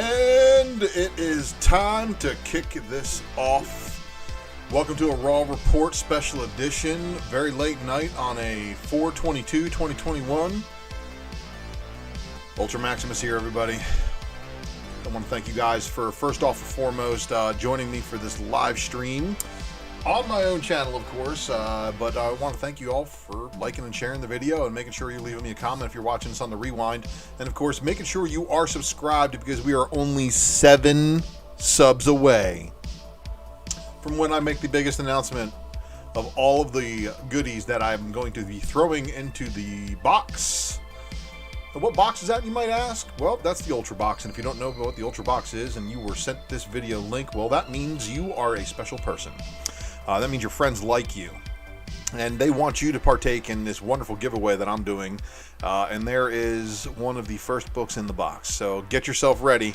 And it is time to kick this off. Welcome to a Raw Report Special Edition. Very late night on a 4/22/2021. Ultra Maximus here, everybody. I want to thank you guys for, first off and foremost, joining me for this live stream on my own channel, of course. But I want to thank you all for liking and sharing the video and making sure you're leaving me a comment if you're watching this on the rewind. And of course, making sure you are subscribed, because we are only 7 subs away from when I make the biggest announcement of all of the goodies that I'm going to be throwing into the box. And what box is that, you might ask? Well, that's the Ultra Box, and if you don't know what the Ultra Box is and you were sent this video link, well, that means you are a special person. That means your friends like you, and they want you to partake in this wonderful giveaway that I'm doing, and there is one of the first books in the box, so get yourself ready.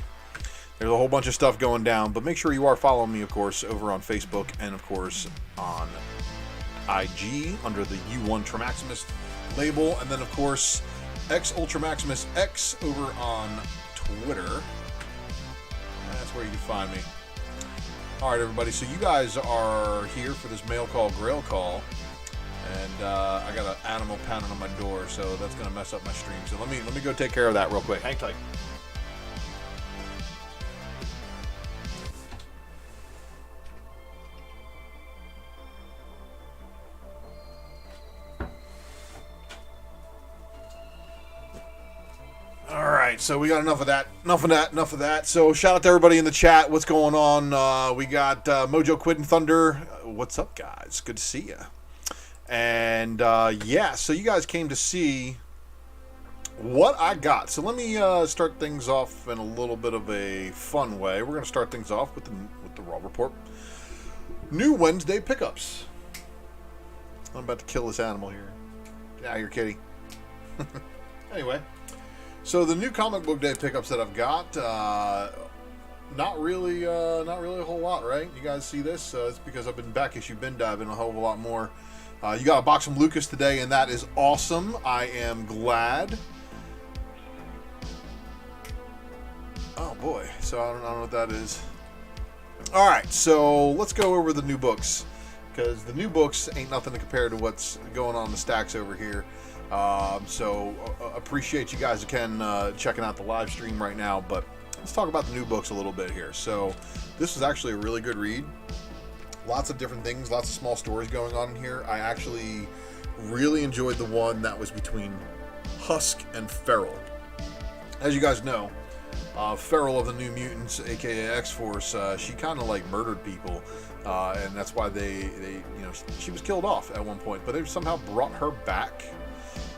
There's a whole bunch of stuff going down, but make sure you are following me, of course, over on Facebook and, of course, on IG under the U1 Maximus label, and then, of course, X Ultra Maximus X over on Twitter. That's where you can find me. All right, everybody, so you guys are here for this mail call, Grail Call, and I got an animal pounding on my door, so that's going to mess up my stream. So let me go take care of that real quick. Hang tight. So we got enough of that. So shout out to everybody in the chat. What's going on? We got Mojo Quid and Thunder. What's up, guys? Good to see you. And yeah, so you guys came to see what I got. So let me start things off in a little bit of a fun way. We're going to start things off with the Raw Report. New Wednesday pickups. I'm about to kill this animal here. Get out of here, kitty. Anyway. So the new comic book day pickups that I've got, not really a whole lot, right? You guys see this? It's because I've been back issue bin diving a whole lot more. You got a box from Lucas today, and that is awesome. I am glad. Oh boy, so I don't know what that is. All right, so let's go over the new books, because the new books ain't nothing to compare to what's going on in the stacks over here. So appreciate you guys again checking out the live stream right now, but let's talk about the new books a little bit here. So this was actually a really good read. Lots of different things, lots of small stories going on in here. I actually really enjoyed the one that was between Husk and Feral. As you guys know, Feral of the New Mutants, aka X-Force, she kind of like murdered people, and that's why they she was killed off at one point, but they somehow brought her back.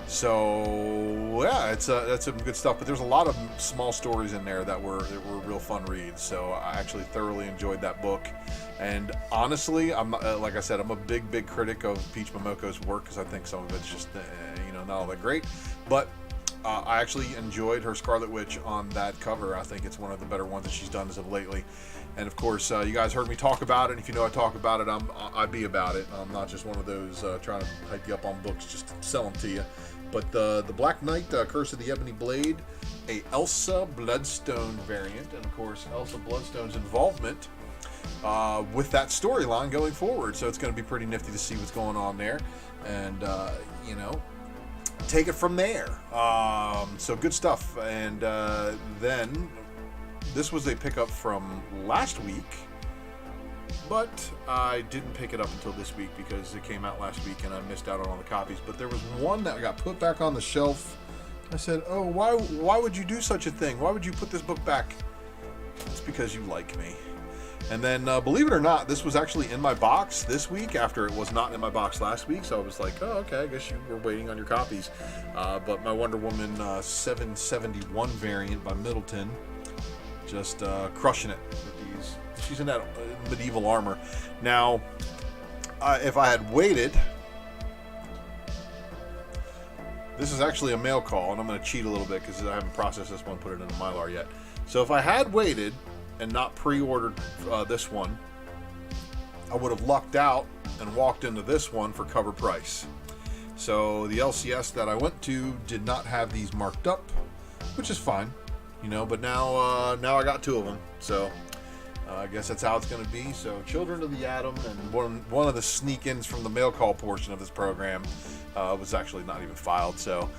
So yeah, that's some good stuff. But there's a lot of small stories in there that were real fun reads. So I actually thoroughly enjoyed that book. And honestly, I'm like I said, I'm a big critic of Peach Momoko's work, because I think some of it's just not all that great. But I actually enjoyed her Scarlet Witch on that cover. I think it's one of the better ones that she's done as of lately. And of course, you guys heard me talk about it. And if you know I talk about it, I be about it. I'm not just one of those trying to hype you up on books just to sell them to you. But the Black Knight, Curse of the Ebony Blade, a Elsa Bloodstone variant, and of course Elsa Bloodstone's involvement with that storyline going forward. So it's going to be pretty nifty to see what's going on there, and take it from there. So good stuff. And then this was a pickup from last week, but I didn't pick it up until this week because it came out last week and I missed out on all the copies. But there was one that got put back on the shelf. I said, oh, why would you do such a thing? Why would you put this book back? It's because you like me. And then, believe it or not, this was actually in my box this week after it was not in my box last week. So I was like, oh, okay, I guess you were waiting on your copies. But my Wonder Woman 771 variant by Middleton, just crushing it with these. She's in that medieval armor. Now, if I had waited, this is actually a mail call, and I'm going to cheat a little bit because I haven't processed this one, put it in a Mylar yet. So if I had waited and not pre-ordered this one, I would have lucked out and walked into this one for cover price. So the LCS that I went to did not have these marked up, which is fine. But now I got two of them, so I guess that's how it's going to be. So Children of the Atom, and one of the sneak-ins from the mail call portion of this program was actually not even filed. So,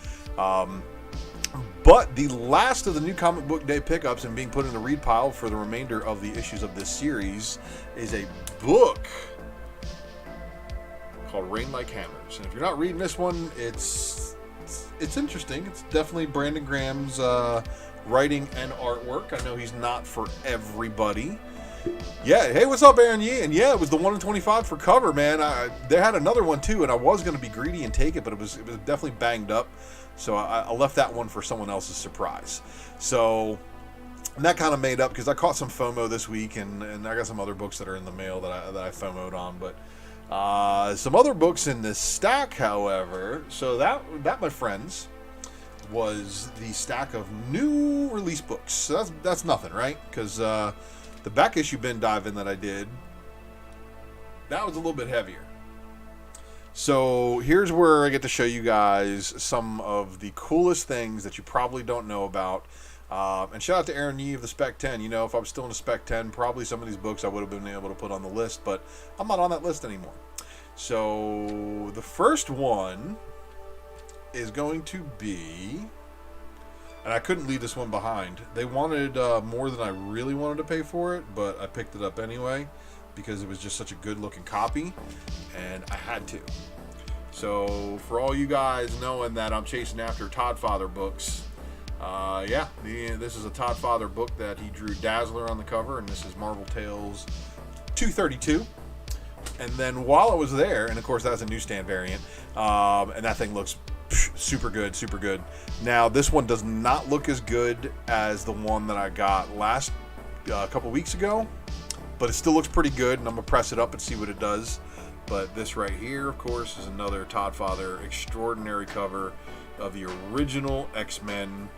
but the last of the new comic book day pickups and being put in the read pile for the remainder of the issues of this series is a book called Rain Like Hammers. And if you're not reading this one, it's interesting. It's definitely Brandon Graham's writing and artwork. I know he's not for everybody. Yeah, hey, what's up, Aaron Yee? And yeah, it was the 1 in 25 for cover, man. They had another one too, and I was going to be greedy and take it, but it was definitely banged up. So I left that one for someone else's surprise. So and that kind of made up because I caught some FOMO this week, and I got some other books that are in the mail that I FOMO'd on. But some other books in this stack, however. So that my friends, was the stack of new release books. So that's nothing, right? Because the back issue bin diving that I did, that was a little bit heavier. So here's where I get to show you guys some of the coolest things that you probably don't know about. And shout out to Aaron Yee of the Spec 10. If I was still in the Spec 10, probably some of these books I would have been able to put on the list, but I'm not on that list anymore. So the first one is going to be, and I couldn't leave this one behind. They wanted more than I really wanted to pay for it, but I picked it up anyway because it was just such a good looking copy, and I had to. So for all you guys knowing that I'm chasing after Todd Father books, this is a Todd Father book that he drew Dazzler on the cover, and this is Marvel Tales 232. And then while I was there, and of course that's a newsstand variant, and that thing looks super good, super good. Now this one does not look as good as the one that I got last couple weeks ago, but it still looks pretty good, and I'm gonna press it up and see what it does. But this right here, of course, is another Todd Father extraordinary cover of the original X-Men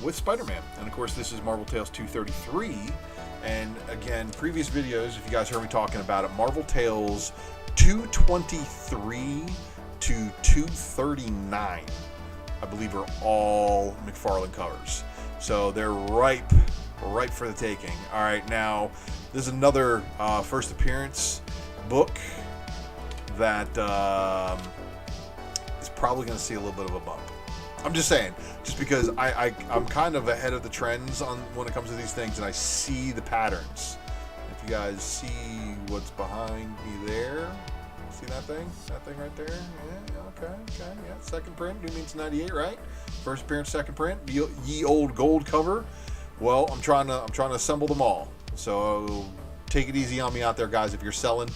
with Spider-Man. And of course this is Marvel Tales 233. And again, previous videos, if you guys heard me talking about it, Marvel Tales 223 to 239, I believe, are all McFarlane covers. So they're ripe for the taking. All right, now this is another first appearance book that is probably going to see a little bit of a bump. I'm just saying, just because I'm kind of ahead of the trends on when it comes to these things, and I see the patterns. If you guys see what's behind me there, see that thing? That thing right there? Yeah, okay, yeah. Second print, New Mutants 98, right? First appearance, second print, ye old gold cover. Well, I'm trying to assemble them all. So take it easy on me out there, guys, if you're selling.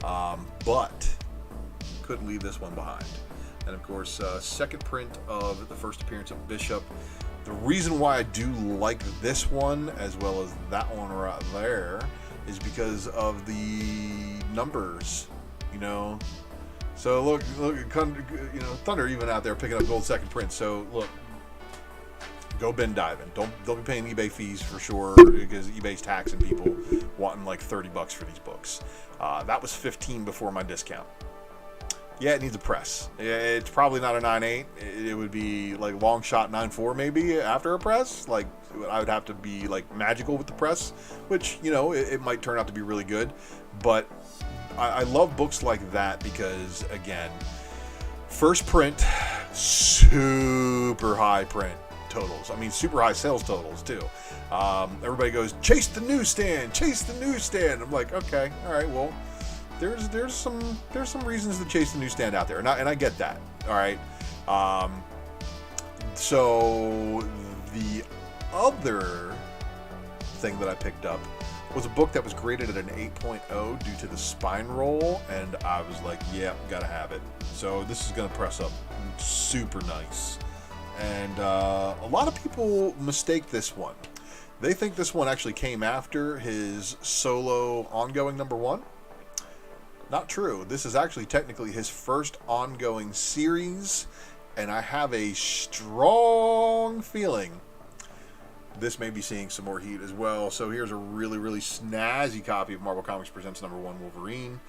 But couldn't leave this one behind. And of course, second print of the first appearance of Bishop. The reason why I do like this one as well as that one right there is because of the numbers, So look, Thunder even out there picking up gold second print. So look, go bin diving. Don't be paying eBay fees for sure, because eBay's taxing people wanting like $30 for these books. That was $15 before my discount. Yeah, it needs a press. It's probably not a 9.8. It would be like long shot 9.4 maybe after a press. Like I would have to be like magical with the press, which it might turn out to be really good. But I love books like that because, again, first print, super high print totals. I mean, super high sales totals too. Everybody goes, chase the newsstand. I'm like, okay, all right, well. There's some reasons to chase the newsstand out there, and I get that. All right. So the other thing that I picked up was a book that was graded at an 8.0 due to the spine roll, and I was like, yeah, gotta have it. So this is gonna press up super nice, and a lot of people mistake this one. They think this one actually came after his solo ongoing #1. Not true. This is actually technically his first ongoing series, and I have a strong feeling this may be seeing some more heat as well. So here's a really, really snazzy copy of Marvel Comics Presents #1 Wolverine.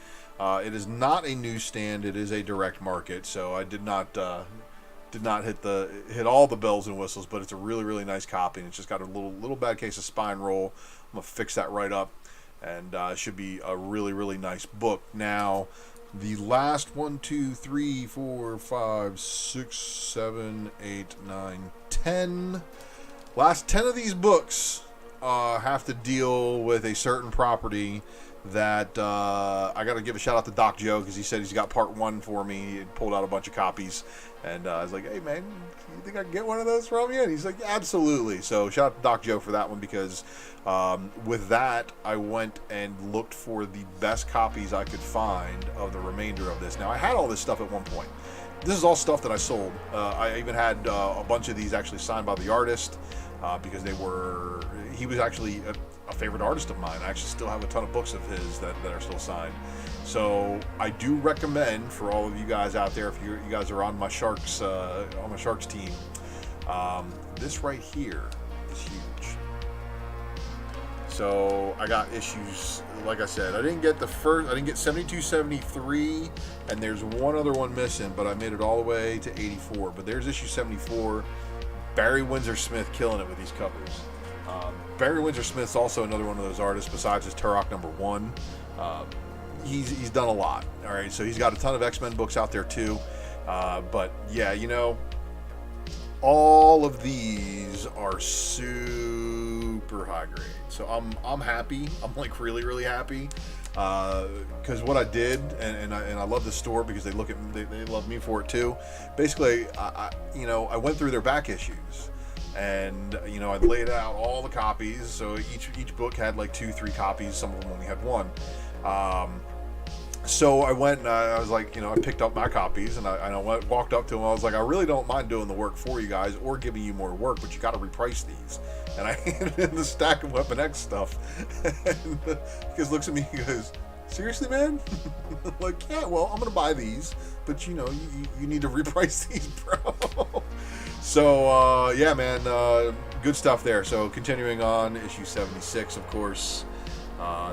It is not a newsstand. It is a direct market, so I did not did not hit all the bells and whistles, but it's a really, really nice copy, and it's just got a little bad case of spine roll. I'm gonna fix that right up, and it should be a really, really nice book. Now, the last 1, 2, 3, 4, 5, 6, 7, 8, 9, 10. Last 10 of these books have to deal with a certain property that I got to give a shout out to Doc Joe, because he said he's got part 1 for me. He pulled out a bunch of copies, and I was like, hey man, you think I can get one of those from you? And he's like, absolutely. So shout out to Doc Joe for that one, because with that I went and looked for the best copies I could find of the remainder of this. Now, I had all this stuff at one point. This is all stuff that I sold. I even had a bunch of these actually signed by the artist, because he was actually a favorite artist of mine. I actually still have a ton of books of his that are still signed. So I do recommend, for all of you guys out there, if you guys are on my Sharks team, this right here is huge. So I got issues, like I said, I didn't get 72, 73, and there's one other one missing, but I made it all the way to 84. But there's issue 74. Barry Windsor Smith killing it with these covers. Barry Windsor Smith's also another one of those artists besides his Turok #1. He's done a lot. All right, so he's got a ton of X-Men books out there too. But yeah, all of these are super high grade. So I'm happy. I'm like really, really happy. Because what I did, and I love this store because they love me for it too. Basically, I went through their back issues, and I laid out all the copies. So each book had like 2, 3 copies. Some of them only had 1. So I went and I was like, I picked up my copies, and I walked up to them. I was like, I really don't mind doing the work for you guys or giving you more work, but you got to reprice these. And I handed him the stack of Weapon X stuff, and he just looks at me and goes, seriously, man? I'm like, yeah, well, I'm gonna buy these, but you need to reprice these, bro. So yeah, man, good stuff there. So continuing on, issue 76, of course.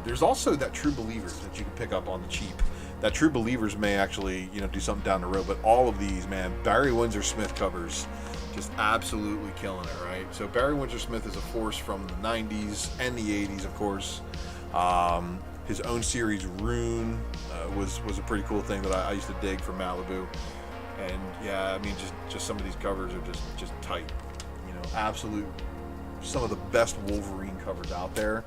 There's also that True Believers that you can pick up on the cheap. That True Believers may actually, do something down the road, but all of these, man, Barry Windsor Smith covers, just absolutely killing it, right? So Barry Windsor Smith is a force from the 90s and the 80s, of course. His own series, Rune, was a pretty cool thing that I used to dig from Malibu. And yeah, I mean, just some of these covers are just tight. Absolute, some of the best Wolverine covers out there.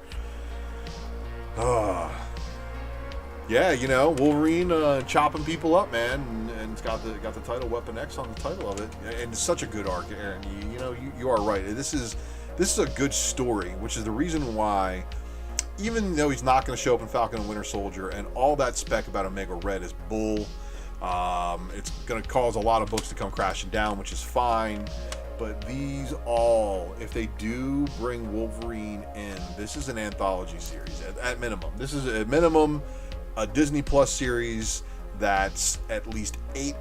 Yeah, Wolverine chopping people up, man, and it's got the title Weapon X on the title of it, and it's such a good arc, Aaron. You are right. This is a good story, which is the reason why, even though he's not going to show up in Falcon and Winter Soldier, and all that spec about Omega Red is bull, it's going to cause a lot of books to come crashing down, which is fine. But these all, if they do bring Wolverine in, this is an anthology series at minimum. This is at minimum a Disney Plus series that's at least 8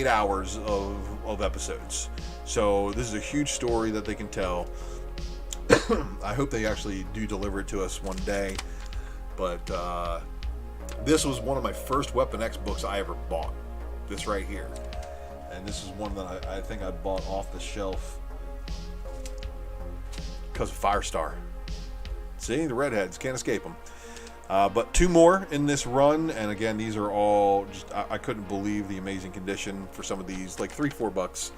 hours of episodes. So this is a huge story that they can tell. I hope they actually do deliver it to us one day. But this was one of my first Weapon X books I ever bought. This right here. And this is one that I think I bought off the shelf because of Firestar. See, the redheads, can't escape them. But 2 more in this run, and again, these are all just, I couldn't believe the amazing condition for some of these, like $3-4.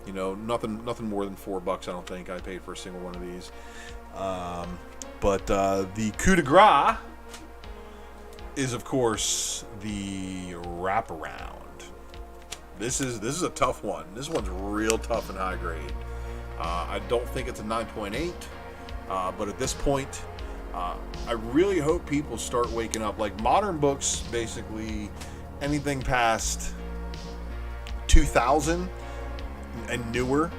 Nothing more than $4, I don't think I paid for a single one of these. But the coup de grace is, of course, the wraparound. This is a tough one. This one's real tough and high grade. I don't think it's a 9.8, but at this point, I really hope people start waking up. Like modern books, basically anything past 2000 and newer.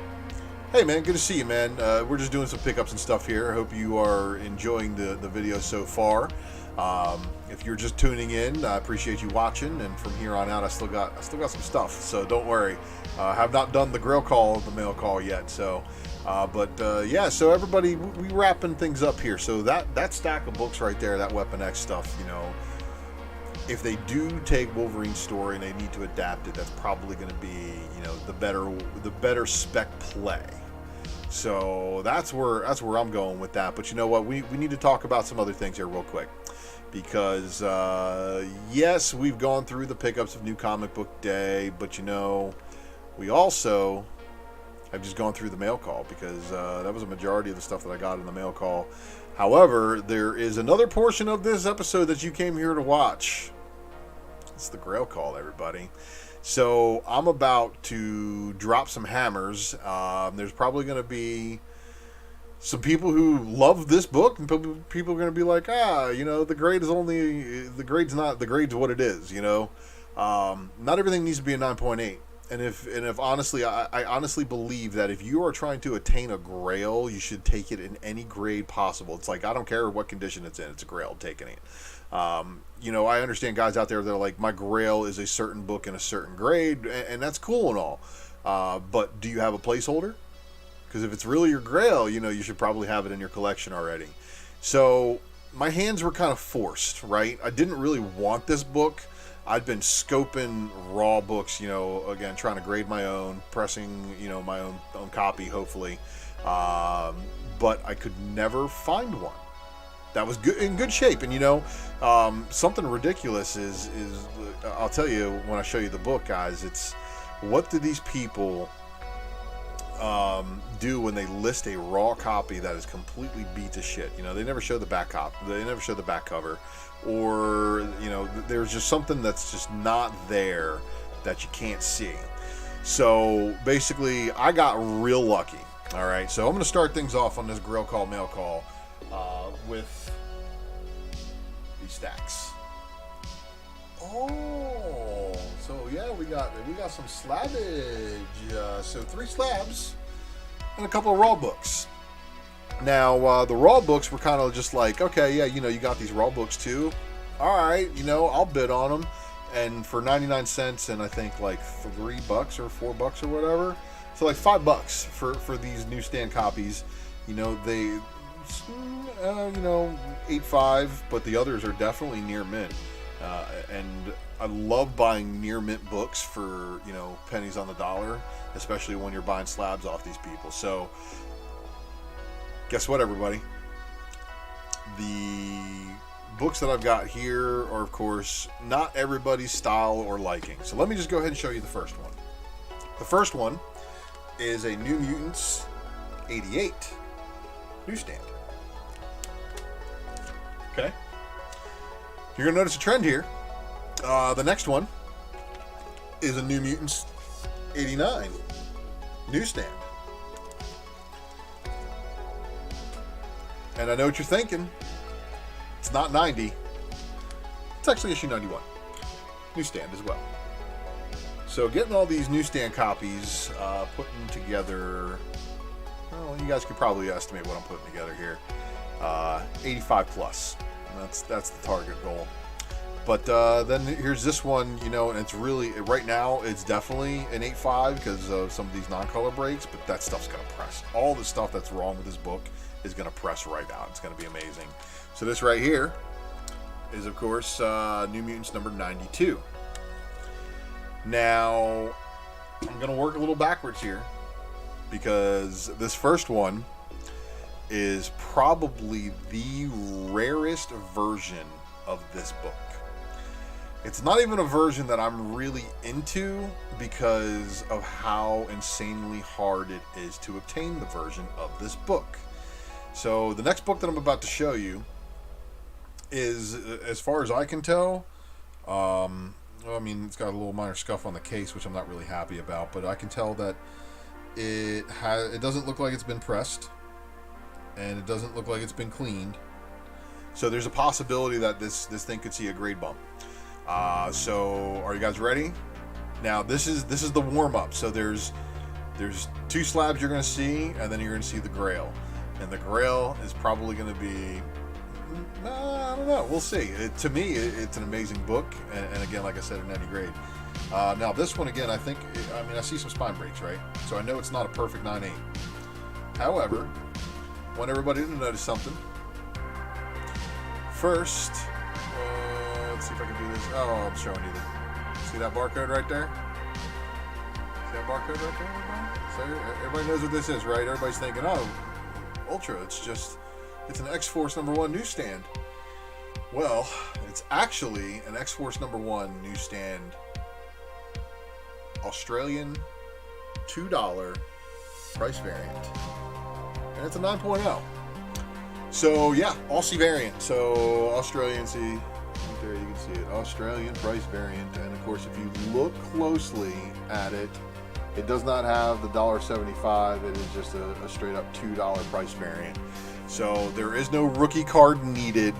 Hey man, good to see you, man. We're just doing some pickups and stuff here. I hope you are enjoying the video so far. If you're just tuning in, I appreciate you watching, and from here on out I still got some stuff, so don't worry. Have not done the Grail Call, the mail call yet, so yeah, so everybody, we wrapping things up here. So that stack of books right there, that Weapon X stuff, if they do take Wolverine's story and they need to adapt it, that's probably going to be, the better spec play. So that's where I'm going with that. But you know what? We need to talk about some other things here real quick. Because, yes, we've gone through the pickups of New Comic Book Day, but we also have just gone through the mail call, because that was a majority of the stuff that I got in the mail call. However, there is another portion of this episode that you came here to watch. It's the Grail Call, everybody. So I'm about to drop some hammers. There's probably going to be some people who love this book, and people are going to be like, the grade's what it is, Not everything needs to be a 9.8. And if honestly, I honestly believe that if you are trying to attain a Grail, you should take it in any grade possible. It's like, I don't care what condition it's in, it's a Grail, I'm taking it. I understand guys out there that are like, my Grail is a certain book in a certain grade, and that's cool and all. But do you have a placeholder? Because if it's really your Grail, you should probably have it in your collection already. So my hands were kind of forced, right? I didn't really want this book. I'd been scoping raw books, again, trying to grade my own, pressing, my own copy, hopefully. But I could never find one that was good, in good shape. And, something ridiculous is I'll tell you when I show you the book, guys, it's what do these people do when they list a raw copy that is completely beat to shit. They never show the back copy, they never show the back cover, or there's just something that's just not there that you can't see. So basically I got real lucky. All right, so I'm going to start things off on this Grail Call mail call with these stacks. Oh, so yeah, we got some slabbage. So 3 slabs and a couple of raw books. Now, the raw books were kind of just like, okay, yeah, you got these raw books too. All right, I'll bid on them. And for 99 cents and I think like $3 or $4 or whatever, so like $5 for these newsstand copies. They 8.5, but the others are definitely near mint. And I love buying near mint books for, pennies on the dollar, especially when you're buying slabs off these people. So guess what, everybody? The books that I've got here are, of course, not everybody's style or liking. So let me just go ahead and show you the first one. The first one is a New Mutants 88 newsstand. Okay. You're going to notice a trend here. The next one is a New Mutants 89 newsstand. And I know what you're thinking. It's not 90. It's actually issue 91. Newsstand as well. So getting all these newsstand copies, putting together, well, you guys could probably estimate what I'm putting together here. 85 plus. That's the target goal. But then here's this one, and it's really, right now, it's definitely an 8.5 because of some of these non-color breaks, but that stuff's going to press. All the stuff that's wrong with this book is going to press right out. It's going to be amazing. So this right here is, of course, New Mutants number 92. Now, I'm going to work a little backwards here because this first one is probably the rarest version of this book. It's not even a version that I'm really into because of how insanely hard it is to obtain the version of this book. So the next book that I'm about to show you is, as far as I can tell, it's got a little minor scuff on the case, which I'm not really happy about, but I can tell that it doesn't look like it's been pressed, and it doesn't look like it's been cleaned. So there's a possibility that this thing could see a grade bump. So are you guys ready? Now this is the warm up. So there's 2 slabs you're going to see, and then you're going to see the Grail. And the Grail is probably going to be, I don't know. We'll see. To me, it's an amazing book, and again, like I said, in any grade. Now this one again, I see some spine breaks, right? So I know it's not a perfect 9.8. However, I want everybody to notice something. First, Let's see if I can do this. Oh, I'm showing you the. See that barcode right there? See that barcode right there, everybody? So everybody knows what this is, right? Everybody's thinking, oh, Ultra. It's an X-Force #1 newsstand. Well, it's actually an X-Force #1 newsstand. Australian $2 price variant. And it's a 9.0. So yeah, Aussie variant. So Australian, see, right there you can see it. Australian price variant. And of course, if you look closely at it, it does not have the $1.75. It is just a straight up $2 price variant. So there is no rookie card needed,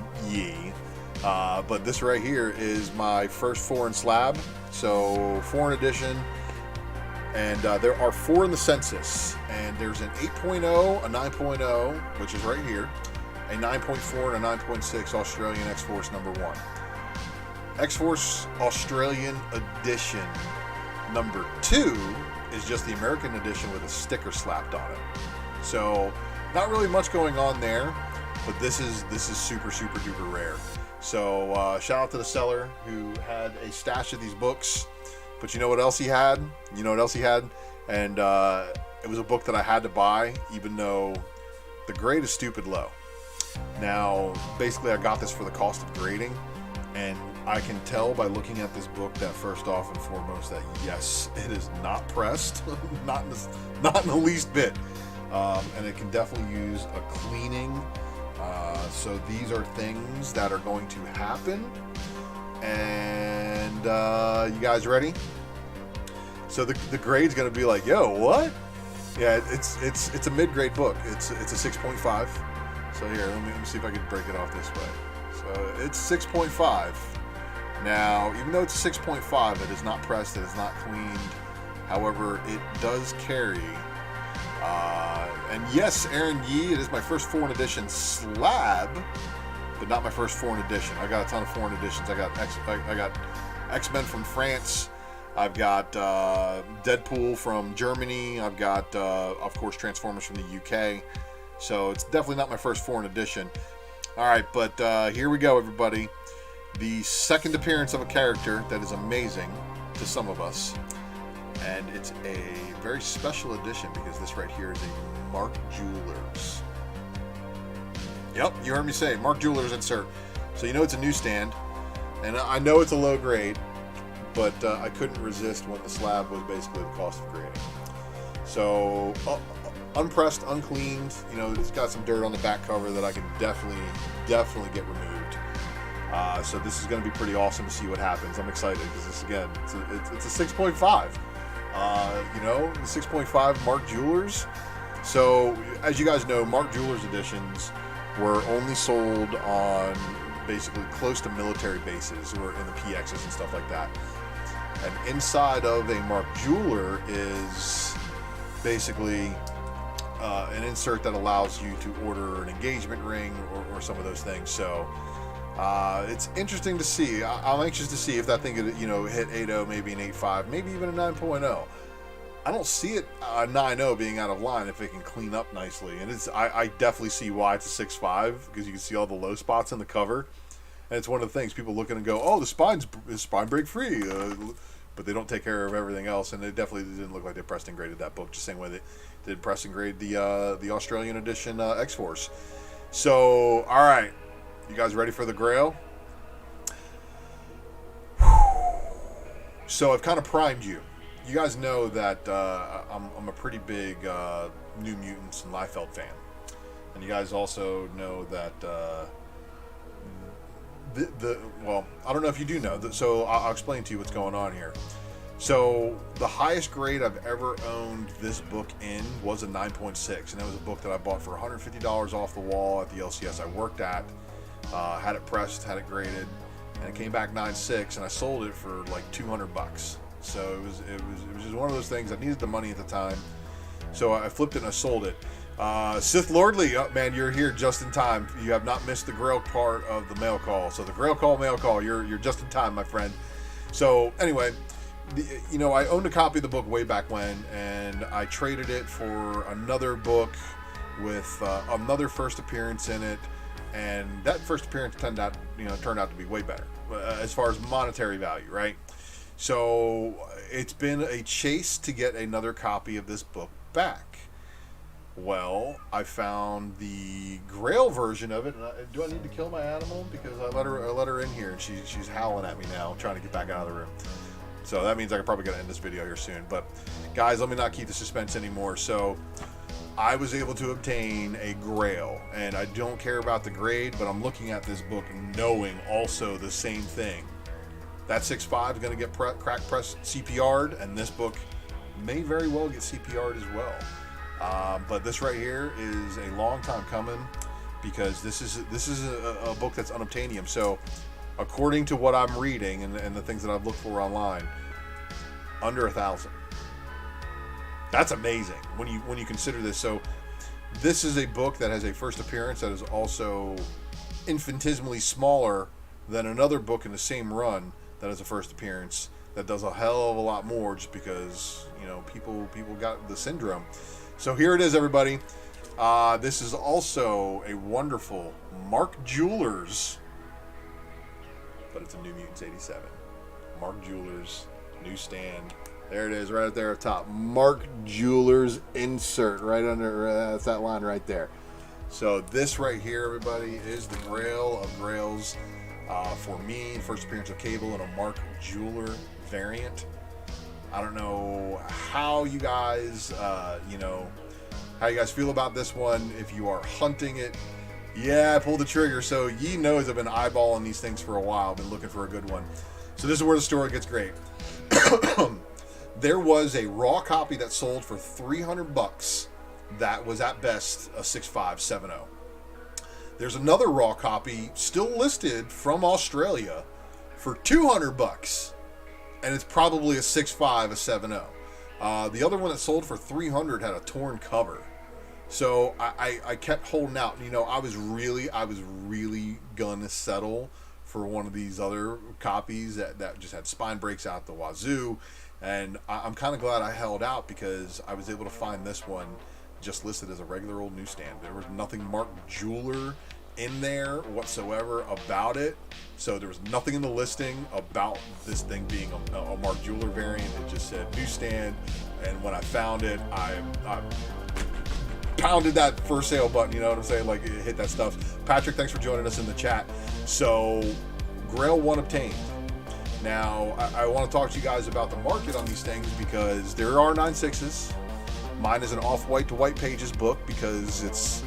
but this right here is my first foreign slab. So foreign edition. And there are 4 in the census. And there's an 8.0, a 9.0, which is right here, a 9.4 and a 9.6 Australian X-Force #1. X-Force Australian Edition #2 is just the American edition with a sticker slapped on it. So not really much going on there, but this is super duper rare. So shout out to the seller who had a stash of these books. But you know what else he had? And it was a book that I had to buy, even though the grade is stupid low. Now, basically, I got this for the cost of grading, and I can tell by looking at this book that first off and foremost that yes, it is not pressed, not in the least bit, and it can definitely use a cleaning. So these are things that are going to happen. And you guys ready? So the grade's gonna be like, yo, what? Yeah, it's a mid-grade book. It's a 6.5. So here, let me see if I can break it off this way. So it's 6.5. Now, even though it's a 6.5, it is not pressed, it is not cleaned. However, it does carry. And yes, Aaron Yee, it is my first foreign edition slab, but not my first foreign edition. I got a ton of foreign editions. I got X-Men from France. I've got Deadpool from Germany. I've got, of course, Transformers from the UK. So it's definitely not my first foreign edition. All right, but here we go, everybody. The second appearance of a character that is amazing to some of us. And it's a very special edition because this right here is a Mark Jewelers. Yep, you heard me say Mark Jewelers insert. So you know it's a newsstand, and I know it's a low grade, but I couldn't resist when the slab was basically the cost of grading. So unpressed, uncleaned, you know, it's got some dirt on the back cover that I can definitely get removed. So this is going to be pretty awesome to see what happens. I'm excited because this, again, it's a 6.5. You know, the 6.5 Mark Jewelers. So as you guys know, Mark Jewelers editions were only sold on basically close to military bases or in the PXs and stuff like that. And inside of a Mark Jeweler is basically an insert that allows you to order an engagement ring or some of those things. So it's interesting to see. I'm anxious to see if that thing could, you know, hit 8.0, maybe an 8.5, maybe even a 9.0. I don't see it 9.0 being out of line if it can clean up nicely. And I definitely see why it's a 6.5 because you can see all the low spots in the cover. And it's one of the things people look at and go, oh, the spine break free. But they don't take care of everything else. And it definitely didn't look like they pressed and graded that book, just the same way they did press and grade the Australian edition X-Force. So, all right. You guys ready for the Grail? So I've kind of primed you. You guys know that I'm a pretty big New Mutants and Liefeld fan. And you guys also know that well, I don't know if you do know. So I'll explain to you what's going on here. So the highest grade I've ever owned this book in was a 9.6. And that was a book that I bought for $150 off the wall at the LCS I worked at. Had it pressed, had it graded, and it came back 9.6, and I sold it for like $200. So it was just one of those things. I needed the money at the time, so I flipped it and I sold it. Sith Lordly, oh, man, you're here just in time. You have not missed the Grail part of the mail call. So the Grail Call mail call, you're just in time, my friend. So anyway, you know, I owned a copy of the book way back when, and I traded it for another book with another first appearance in it. And that first appearance turned out to be way better. as far as monetary value, right? So it's been a chase to get another copy of this book back. Well, I found the Grail version of it. And do I need to kill my animal? Because I let her in here, and she's howling at me now, trying to get back out of the room. So that means I probably got to end this video here soon. But guys, let me not keep the suspense anymore. So I was able to obtain a Grail, and I don't care about the grade, but I'm looking at this book knowing also the same thing. That 6.5 is going to get crack press CPR'd, and this book may very well get CPR'd as well. But this right here is a long time coming, because this is a book that's unobtainium. So according to what I'm reading and the things that I've looked for online, under 1,000. That's amazing when you consider this. So this is a book that has a first appearance that is also infinitesimally smaller than another book in the same run that has a first appearance that does a hell of a lot more, just because, you know, people got the syndrome. So here it is, everybody. This is also a wonderful Mark Jewelers, but it's a New Mutants 87. Mark Jewelers, newsstand. There it is, right up there at top. Mark Jewelers insert right under, that's that line right there. So this right here, everybody, is the Grail of Grails for me. First appearance of Cable in a Mark Jeweler variant. I don't know how you guys, how you guys feel about this one. If you are hunting it, yeah, I pulled the trigger. So ye knows I've been eyeballing these things for a while. I've been looking for a good one. So this is where the story gets great. There was a raw copy that sold for $300. That was at best a 6.570. There's another raw copy still listed from Australia for $200. And it's probably a 6.5, a 7.0. The other one that sold for $300 had a torn cover. So I kept holding out. You know, I was really gonna settle for one of these other copies that just had spine breaks out the wazoo. And I'm kind of glad I held out, because I was able to find this one just listed as a regular old newsstand. There was nothing Mark Jeweler in there whatsoever about it. So there was nothing in the listing about this thing being a Mark Jeweler variant. It just said newsstand, and when I found it, I pounded that for sale button, you know what I'm saying? Like, it hit that stuff. Patrick, thanks for joining us in the chat. So Grail 1 obtained. Now I want to talk to you guys about the market on these things, because there are 9.6s. Mine is an off-white to white pages book, because it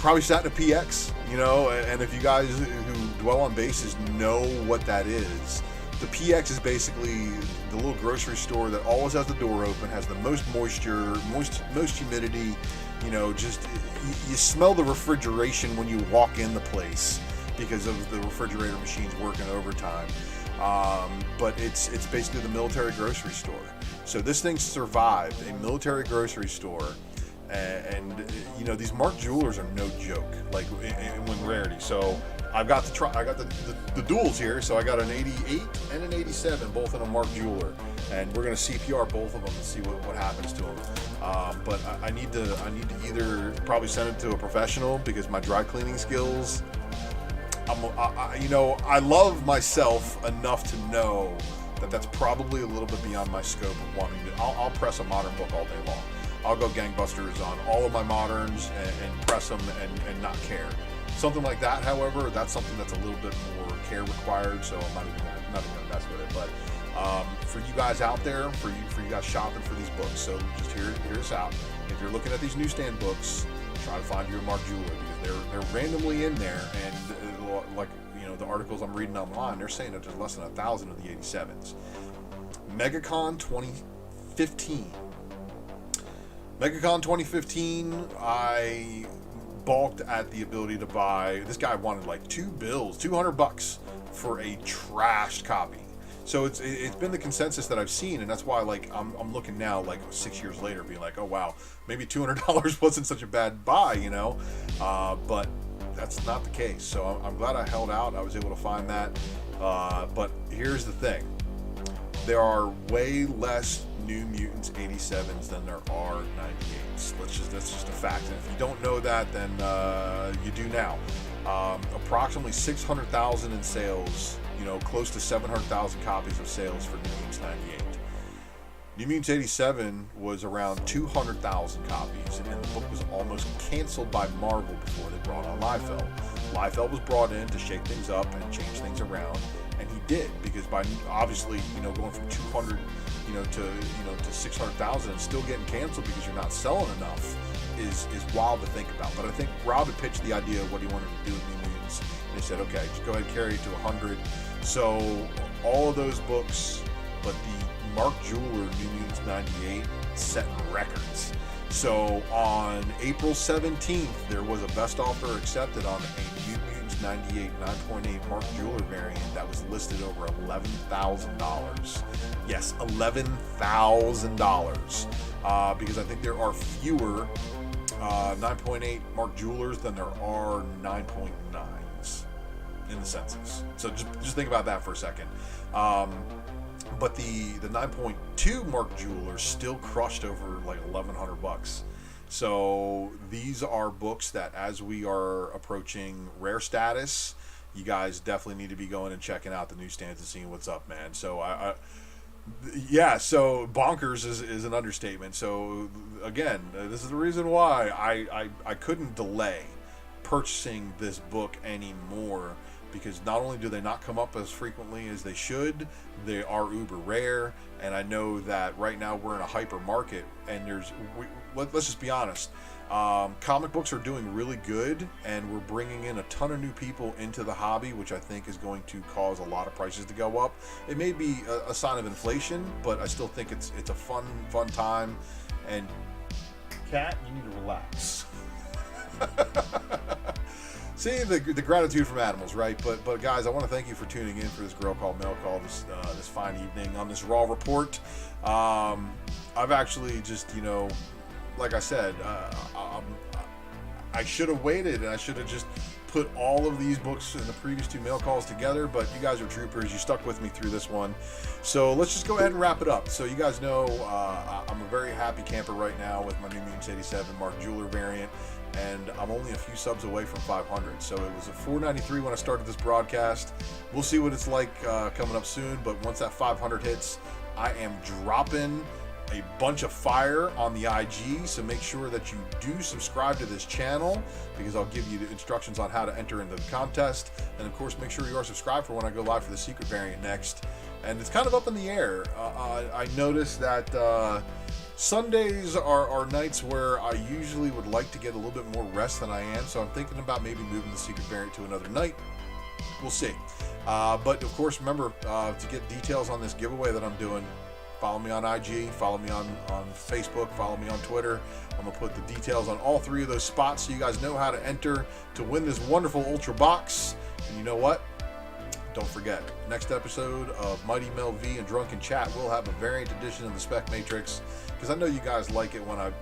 probably sat in a PX, you know, and if you guys who dwell on bases know what that is, the PX is basically the little grocery store that always has the door open, has the most moisture, most humidity, you know, just you smell the refrigeration when you walk in the place because of the refrigerator machines working overtime. But it's basically the military grocery store. So this thing survived a military grocery store. And you know, these Mark Jewelers are no joke, like in rarity. So I got the duels here. So I got an 88 and an 87, both in a Mark Jeweler, and we're gonna CPR both of them and see what happens to them. But I need to either probably send it to a professional, because my dry cleaning skills, I love myself enough to know that that's probably a little bit beyond my scope of wanting to. I'll press a modern book all day long. I'll go gangbusters on all of my moderns and press them and not care. Something like that, however, that's something that's a little bit more care required, so I'm not even gonna mess with it. But for you guys out there, for you guys shopping for these books, so just hear us out. If you're looking at these newsstand books, try to find your Mark Jeweler, because they're randomly in there, and like, you know, the articles I'm reading online, they're saying that there's less than 1,000 of the 87s. MegaCon 2015. MegaCon 2015, I balked at the ability to buy. This guy wanted like $200 for a trashed copy. So it's been the consensus that I've seen, and that's why, like, I'm looking now, like 6 years later, being like, oh wow, maybe $200 wasn't such a bad buy, you know. But that's not the case. So I'm glad I held out. I was able to find that. But here's the thing: there are way less New Mutants 87s than there are 98s. That's just a fact. And if you don't know that, then you do now. Approximately 600,000 in sales, close to 700,000 copies of sales for New Mutants 98. New Mutants 87 was around 200,000 copies, and the book was almost canceled by Marvel before they brought on Liefeld. Liefeld was brought in to shake things up and change things around, and he did, because by obviously going from 200 to 600,000 and still getting canceled because you're not selling enough is wild to think about. But I think Rob had pitched the idea of what he wanted to do with New Mutants, and they said, okay, just go ahead and carry it to 100. So all of those books, but the Mark Jeweler New Mutants 98 setting records. So on April 17th, there was a best offer accepted on a New Mutants 98 9.8 Mark Jeweler variant that was listed over $11,000. Yes, $11,000. Because I think there are fewer 9.8 Mark Jewelers than there are 9.9s in the census. So just think about that for a second. But the 9.2 Mark Jeweler still crushed over like $1,100. So these are books that, as we are approaching rare status, you guys definitely need to be going and checking out the newsstands and seeing what's up, man. So so bonkers is an understatement. So again, this is the reason why I couldn't delay purchasing this book anymore, because not only do they not come up as frequently as they should, they are uber rare, and I know that right now we're in a hyper market, and let's just be honest, comic books are doing really good, and we're bringing in a ton of new people into the hobby, which I think is going to cause a lot of prices to go up. It may be a sign of inflation, but I still think it's a fun time. And Cat, you need to relax. See the gratitude from animals, right? But guys, I want to thank you for tuning in for this Grail Call Mail Call this fine evening on this Raw report. I've actually just like I said, I should have waited, and I should have just put all of these books in the previous two mail calls together, but you guys are troopers. You stuck with me through this one. So let's just go ahead and wrap it up. So you guys know I'm a very happy camper right now with my New Mutants 87 Mark Jeweler variant, and I'm only a few subs away from 500. So it was a 493 when I started this broadcast. We'll see what it's like coming up soon, but once that 500 hits, I am dropping a bunch of fire on the IG, so make sure that you do subscribe to this channel, because I'll give you the instructions on how to enter into the contest. And of course, make sure you are subscribed for when I go live for the secret variant next. And it's kind of up in the air. I noticed that Sundays are nights where I usually would like to get a little bit more rest than I am, so I'm thinking about maybe moving the secret variant to another night. We'll see. But of course, remember to get details on this giveaway that I'm doing, follow me on IG, follow me on Facebook, follow me on Twitter. I'm going to put the details on all three of those spots so you guys know how to enter to win this wonderful Ultra Box. And you know what? Don't forget, next episode of Mighty Mel V and Drunken Chat, we'll have a variant edition of the Spec Matrix, because I know you guys like it when I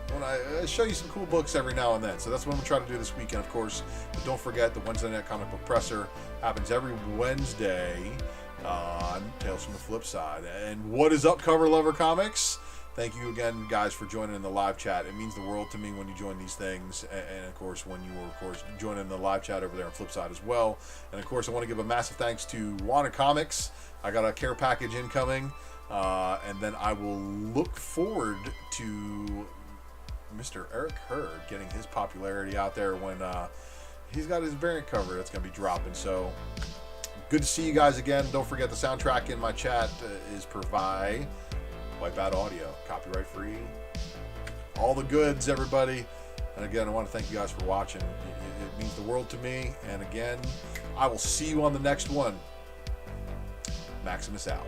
show you some cool books every now and then. So that's what I'm going to try to do this weekend, of course. But don't forget, the Wednesday Night Comic Book Presser happens every Wednesday on Tales from the Flip Side. And what is up, Cover Lover Comics? Thank you again, guys, for joining in the live chat. It means the world to me when you join these things, and of course when you were, of course, joining in the live chat over there on Flipside as well. And of course, I want to give a massive thanks to Wanted Comics. I got a care package incoming, and then I will look forward to Mr. Eric Hurd getting his popularity out there when he's got his variant cover that's going to be dropping. So good to see you guys again. Don't forget, the soundtrack in my chat is provided Wipeout Audio, copyright free, all the goods, everybody. And again, I want to thank you guys for watching. It means the world to me. And again, I will see you on the next one. Maximus out.